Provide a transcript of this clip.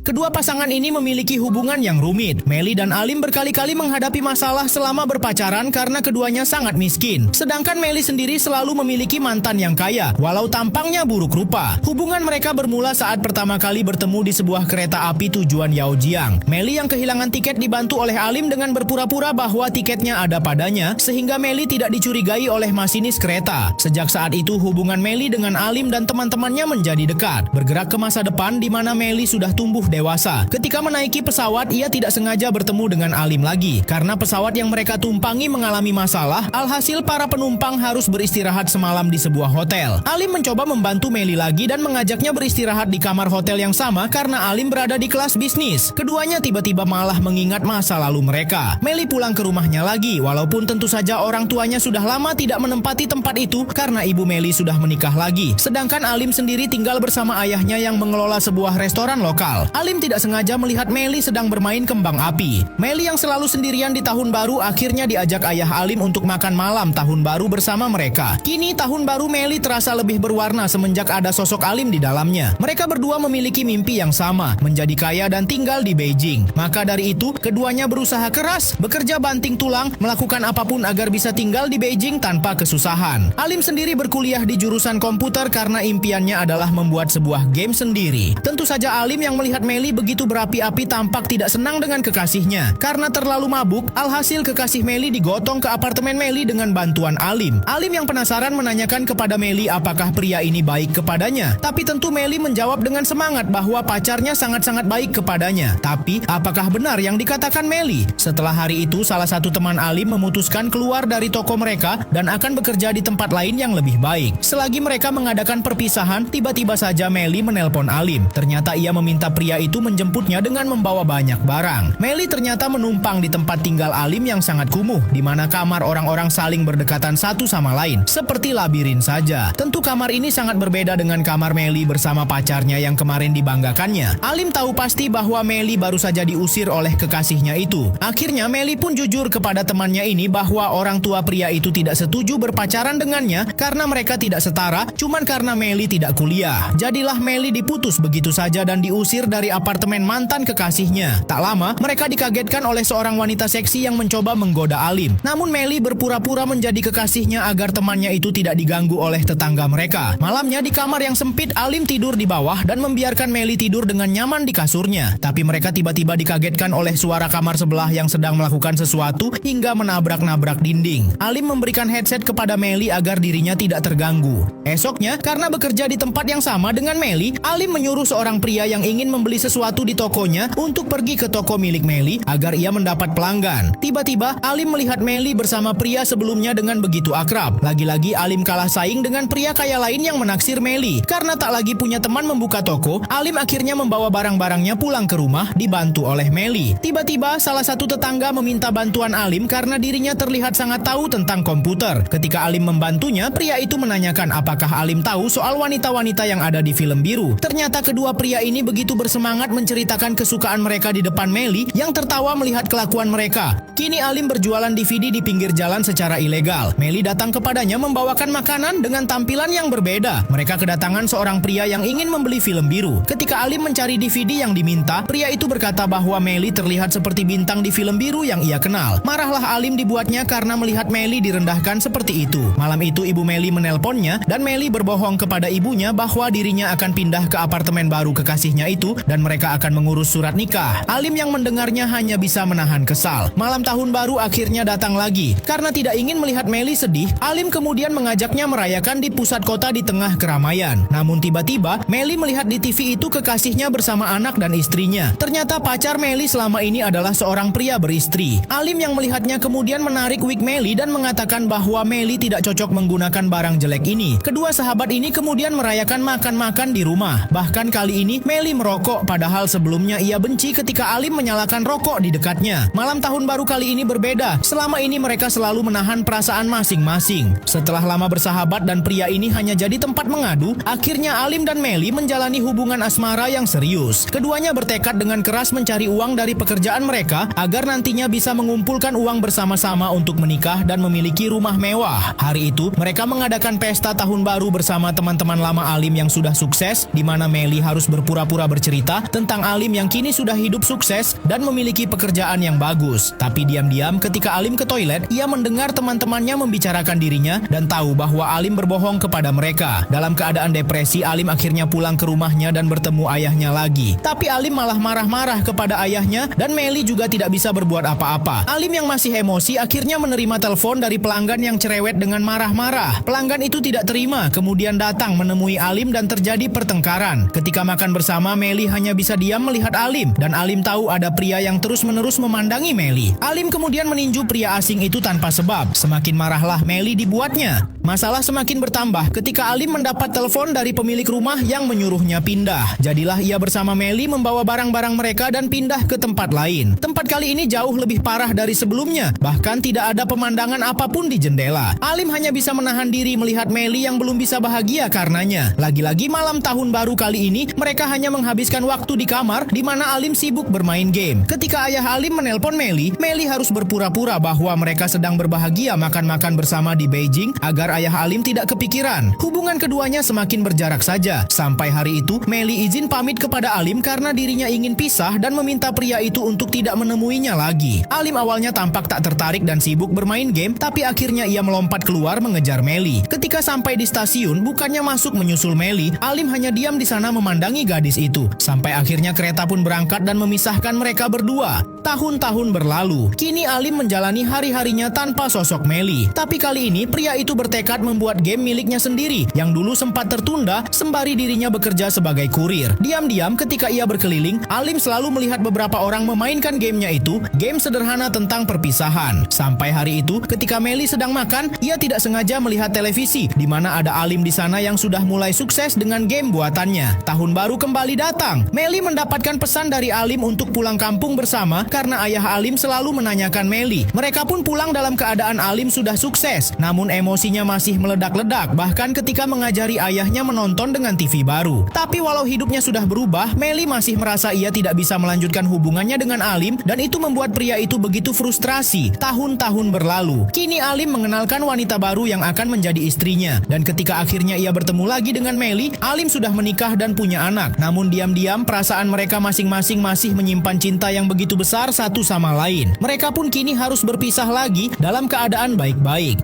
Kedua pasangan ini memiliki hubungan yang rumit. Meli dan Alim berkali-kali menghadapi masalah selama berpacaran karena keduanya sangat miskin. Sedangkan Meli sendiri selalu memiliki mantan yang kaya, walau tampangnya buruk rupa. Hubungan mereka bermula saat pertama kali bertemu di sebuah kereta api tujuan Yaojiang. Meli yang kehilangan tiket dibantu oleh Alim dengan berpura-pura bahwa tiketnya ada padanya, sehingga Meli tidak dicurigai oleh masinis kereta. Sejak saat itu hubungan Meli dengan Alim dan teman-temannya menjadi dekat. Bergerak ke masa depan di mana Meli sudah tumbuh dewasa. Ketika menaiki pesawat, ia tidak sengaja bertemu dengan Alim lagi. Karena pesawat yang mereka tumpangi mengalami masalah, alhasil para penumpang harus beristirahat semalam di sebuah hotel. Alim mencoba membantu Meli lagi dan mengajaknya beristirahat di kamar hotel yang sama karena Alim berada di kelas bisnis. Keduanya tiba-tiba malah mengingat masa lalu mereka. Meli pulang ke rumahnya lagi, walaupun tentu saja orang tuanya sudah lama tidak menempati tempat itu karena ibu Meli sudah menikah lagi. Sedangkan Alim sendiri tinggal bersama ayahnya yang mengelola sebuah restoran lokal. Alim tidak sengaja melihat Meli sedang bermain kembang api. Meli yang selalu sendirian di tahun baru akhirnya diajak ayah Alim untuk makan malam tahun baru bersama mereka. Kini tahun baru Meli terasa lebih berwarna semenjak ada sosok Alim di dalamnya. Mereka berdua memiliki mimpi yang sama, menjadi kaya dan tinggal di Beijing. Maka dari itu, keduanya berusaha keras, bekerja banting tulang, melakukan apapun agar bisa tinggal di Beijing tanpa kesusahan. Alim sendiri berkuliah di jurusan komputer karena impiannya adalah membuat sebuah game sendiri. Tentu saja Alim yang melihat Meli begitu berapi-api tampak tidak senang dengan kekasihnya. Karena terlalu mabuk, alhasil kekasih Meli digotong ke apartemen Meli dengan bantuan Alim. Alim yang penasaran menanyakan kepada Meli apakah pria ini baik kepadanya. Tapi tentu Meli menjawab dengan semangat bahwa pacarnya sangat-sangat baik kepadanya. Tapi apakah benar yang dikatakan Meli? Setelah hari itu, salah satu teman Alim memutuskan keluar dari toko mereka dan akan bekerja di tempat lain yang lebih baik. Selagi mereka mengadakan perpisahan, tiba-tiba saja Meli menelpon Alim. Ternyata ia meminta pria itu menjemputnya dengan membawa banyak barang. Meli ternyata menumpang di tempat tinggal Alim yang sangat kumuh, di mana kamar orang-orang saling berdekatan satu sama lain, seperti labirin saja. Tentu kamar ini sangat berbeda dengan kamar Meli bersama pacarnya yang kemarin dibanggakannya. Alim tahu pasti bahwa Meli baru saja diusir oleh kekasihnya itu. Akhirnya Meli pun jujur kepada temannya ini bahwa orang tua pria itu tidak setuju berpacaran dengannya karena mereka tidak setara, cuman karena Meli tidak kuliah. Jadilah Meli diputus begitu saja dan diusir dari apartemen mantan kekasihnya. Tak lama, mereka dikagetkan oleh seorang wanita seksi yang mencoba menggoda Alim. Namun Meli berpura-pura menjadi kekasihnya agar temannya itu tidak diganggu oleh tetangga mereka. Malamnya di kamar yang sempit, Alim tidur di bawah dan membiarkan Meli tidur dengan nyaman di kasurnya. Tapi mereka tiba-tiba dikagetkan oleh suara kamar sebelah yang sedang melakukan sesuatu hingga menabrak-nabrak dinding. Alim memberikan headset kepada Meli agar dirinya tidak terganggu. Esoknya, karena bekerja di tempat yang sama dengan Meli, Alim menyuruh seorang pria yang ingin membeli sesuatu di tokonya untuk pergi ke toko milik Meli agar ia mendapat pelanggan. Tiba-tiba, Alim melihat Meli bersama pria sebelumnya dengan begitu akrab. Lagi-lagi Alim kalah saing dengan pria kaya lain yang menaksir Meli. Karena tak lagi punya teman membuka toko, Alim akhirnya membawa barang-barangnya pulang ke rumah dibantu oleh Meli. Tiba-tiba, salah satu tetangga meminta bantuan Alim karena dirinya terlihat sangat tahu tentang komputer. Ketika Alim membantunya, pria itu menanyakan apakah Alim tahu soal wanita-wanita yang ada di film biru. Ternyata kedua pria ini begitu bersemangat menceritakan kesukaan mereka di depan Meli yang tertawa melihat kelakuan mereka. Kini Alim berjualan DVD di pinggir jalan secara ilegal. Meli datang kepadanya membawakan makanan dengan tampilan yang berbeda. Mereka kedatangan seorang pria yang ingin membeli film biru. Ketika Alim mencari DVD yang diminta, pria itu berkata bahwa Meli terlihat seperti bintang di film biru yang ia kenal. Marahlah Alim dibuatnya karena melihat Meli direndahkan seperti itu. Malam itu ibu Meli menelponnya dan Meli berbohong kepada ibunya bahwa dirinya akan pindah ke apartemen baru kekasihnya itu dan mereka akan mengurus surat nikah. Alim yang mendengarnya hanya bisa menahan kesal. Malam tahun baru akhirnya datang lagi. Karena tidak ingin melihat Meli sedih, Alim kemudian mengajaknya merayakan di pusat kota di tengah keramaian. Namun tiba-tiba Meli melihat di TV itu kekasihnya bersama anak dan istrinya. Ternyata pacar Meli selama ini adalah seorang pria beristri. Alim yang melihatnya kemudian menarik wig Meli dan mengatakan bahwa Meli tidak cocok menggunakan barang jelek ini. Kedua sahabat ini kemudian merayakan makan-makan di rumah. Bahkan kali ini Meli merokok padahal sebelumnya ia benci ketika Alim menyalakan rokok di dekatnya. Malam tahun baru kali ini berbeda. Selama ini mereka selalu menahan perasaan masing-masing. Setelah lama bersahabat dan pria ini hanya jadi tempat mengadu, akhirnya Alim dan Meli menjalani hubungan asmara yang serius. Keduanya bertekad dengan keras mencari uang dari pekerjaan mereka agar nantinya bisa mengumpulkan uang bersama-sama untuk menikah dan memiliki rumah mewah. Hari itu, mereka mengadakan pesta tahun baru bersama teman-teman lama Alim yang sudah sukses, di mana Meli harus berpura-pura bercerita bercerita tentang Alim yang kini sudah hidup sukses dan memiliki pekerjaan yang bagus. Tapi diam-diam ketika Alim ke toilet, ia mendengar teman-temannya membicarakan dirinya dan tahu bahwa Alim berbohong kepada mereka. Dalam keadaan depresi, Alim akhirnya pulang ke rumahnya dan bertemu ayahnya lagi. Tapi Alim malah marah-marah kepada ayahnya dan Meli juga tidak bisa berbuat apa-apa. Alim yang masih emosi akhirnya menerima telepon dari pelanggan yang cerewet dengan marah-marah. Pelanggan itu tidak terima, kemudian datang menemui Alim dan terjadi pertengkaran. Ketika makan bersama, Meli hanya bisa diam melihat Alim dan Alim tahu ada pria yang terus-menerus memandangi Meli. Alim kemudian meninju pria asing itu tanpa sebab. Semakin marahlah Meli dibuatnya. Masalah semakin bertambah ketika Alim mendapat telepon dari pemilik rumah yang menyuruhnya pindah. Jadilah ia bersama Meli membawa barang-barang mereka dan pindah ke tempat lain. Tempat kali ini jauh lebih parah dari sebelumnya. Bahkan tidak ada pemandangan apapun di jendela. Alim hanya bisa menahan diri melihat Meli yang belum bisa bahagia karenanya. Lagi-lagi malam tahun baru kali ini, mereka hanya menghabiskan waktu di kamar di mana Alim sibuk bermain game. Ketika ayah Alim menelpon Meli, Meli harus berpura-pura bahwa mereka sedang berbahagia makan-makan bersama di Beijing agar ayah Alim tidak kepikiran. Hubungan keduanya semakin berjarak saja. Sampai hari itu, Meli izin pamit kepada Alim karena dirinya ingin pisah dan meminta pria itu untuk tidak menemuinya lagi. Alim awalnya tampak tak tertarik dan sibuk bermain game, tapi akhirnya ia melompat keluar mengejar Meli. Ketika sampai di stasiun, bukannya masuk menyusul Meli, Alim hanya diam di sana memandangi gadis itu. Sampai akhirnya kereta pun berangkat dan memisahkan mereka berdua. Tahun-tahun berlalu, kini Alim menjalani hari-harinya tanpa sosok Meli. Tapi kali ini pria itu bertekad membuat game miliknya sendiri yang dulu sempat tertunda sembari dirinya bekerja sebagai kurir. Diam-diam ketika ia berkeliling, Alim selalu melihat beberapa orang memainkan gamenya itu, game sederhana tentang perpisahan. Sampai hari itu, ketika Meli sedang makan, ia tidak sengaja melihat televisi di mana ada Alim di sana yang sudah mulai sukses dengan game buatannya. Tahun baru kembali datang. Meli mendapatkan pesan dari Alim untuk pulang kampung bersama karena ayah Alim selalu menanyakan Meli. Mereka pun pulang dalam keadaan Alim sudah sukses, namun emosinya masih meledak-ledak bahkan ketika mengajari ayahnya menonton dengan TV baru. Tapi walau hidupnya sudah berubah, Meli masih merasa ia tidak bisa melanjutkan hubungannya dengan Alim dan itu membuat pria itu begitu frustrasi. Tahun-tahun berlalu. Kini Alim mengenalkan wanita baru yang akan menjadi istrinya dan ketika akhirnya ia bertemu lagi dengan Meli, Alim sudah menikah dan punya anak. Namun diam-diam perasaan mereka masing-masing masih menyimpan cinta yang begitu besar satu sama lain. Mereka pun kini harus berpisah lagi dalam keadaan baik-baik.